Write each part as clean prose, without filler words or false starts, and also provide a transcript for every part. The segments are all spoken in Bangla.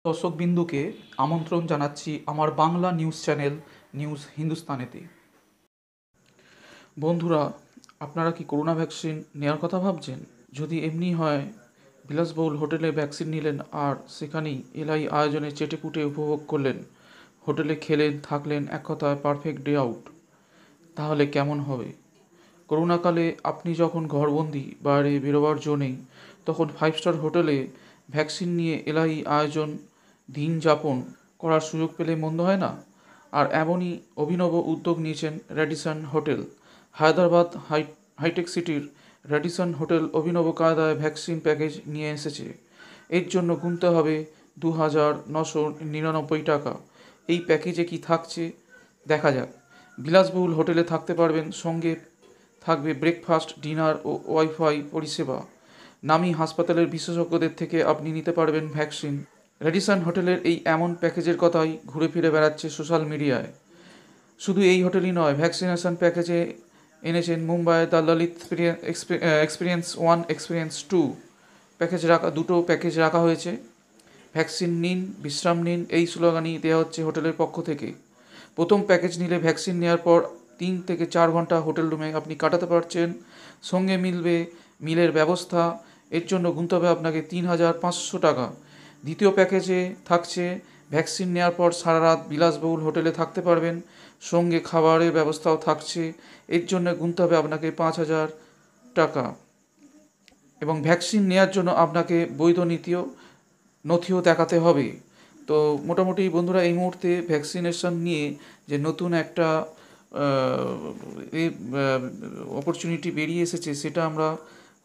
দর্শকবিন্দুকে আমন্ত্রণ জানাচ্ছি আমার বাংলা নিউজ চ্যানেল নিউজ হিন্দুস্তানেতে। বন্ধুরা, আপনারা কি করোনা ভ্যাকসিন নেওয়ার কথা ভাবছেন? যদি এমনি হয়, বিলাসবহুল হোটেলে ভ্যাকসিন নিলেন আর সেখানেই এলাই আয়োজনে চেটেপুটে উপভোগ করলেন, হোটেলে খেলেন থাকলেন, এক কথায় পারফেক্ট ডে আউট, তাহলে কেমন হবে? করোনাকালে আপনি যখন ঘরবন্দি, বাইরে বেরোবার জো নেই, তখন 5 স্টার হোটেলে ভ্যাকসিন নিয়ে এলাহি আয়োজন দিন যাপন করার সুযোগ পেলে মন্দ হয় না। আর এমনই অভিনব উদ্যোগ নিয়েছেন র্যাডিসন হোটেল। হায়দ্রাবাদ হাইটেক সিটির র্যাডিসন হোটেল অভিনব কায়দায় ভ্যাকসিন প্যাকেজ নিয়ে এসেছে। এর জন্য গুনতে হবে 2,999 টাকা। এই প্যাকেজে কি থাকছে দেখা যাক। বিলাসবহুল হোটেলে থাকতে পারবেন, সঙ্গে থাকবে ব্রেকফাস্ট, ডিনার ও ওয়াইফাই পরিষেবা। নামী হাসপাতালের বিশেষজ্ঞদের থেকে আপনি নিতে পারবেন ভ্যাকসিন। রেডিসন হোটেলের এই এমন প্যাকেজের কথাই ঘুরে ফিরে বেড়াচ্ছে সোশ্যাল মিডিয়ায়। শুধু এই হোটেলই নয়, ভ্যাকসিনেশন প্যাকেজে এনেছেন মুম্বাইয়ের দ্য ললিত এক্সপিরিয়েন্স 1, এক্সপিরিয়েন্স 2 দুটো প্যাকেজ রাখা হয়েছে। ভ্যাকসিন নিন, বিশ্রাম নিন, এই স্লোগানই দেওয়া হচ্ছে হোটেলের পক্ষ থেকে। প্রথম প্যাকেজ নিলে ভ্যাকসিন নেওয়ার পর 3 থেকে 4 ঘন্টা হোটেল রুমে আপনি কাটাতে পারছেন। সঙ্গে মিলবে মিলের ব্যবস্থা। এর জন্য গুনতে হবে আপনাকে 3,500 টাকা। দ্বিতীয় প্যাকেজে থাকছে ভ্যাকসিন নেওয়ার পর সারা রাত বিলাসবহুল হোটেলে থাকতে পারবেন, সঙ্গে খাবারের ব্যবস্থাও থাকছে। এর জন্য গুনতে হবে আপনাকে 5,000 টাকা। এবং ভ্যাকসিন নেওয়ার জন্য আপনাকে বৈধ নথিও দেখাতে হবে। তো মোটামুটি বন্ধুরা, এই মুহূর্তে ভ্যাকসিনেশন নিয়ে যে নতুন একটা অপরচুনিটি বেরিয়ে এসেছে, সেটা আমরা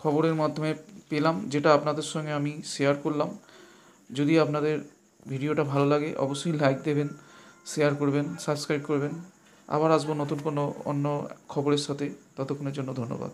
খবরের মাধ্যমে পেলাম, যেটা আপনাদের সঙ্গে আমি শেয়ার করলাম। যদি আপনাদের ভিডিওটা ভালো লাগে, অবশ্যই লাইক দেবেন, শেয়ার করবেন, সাবস্ক্রাইব করবেন। আবার আসবো নতুন কোনো অন্য খবরের সাথে। ততক্ষণের জন্য ধন্যবাদ।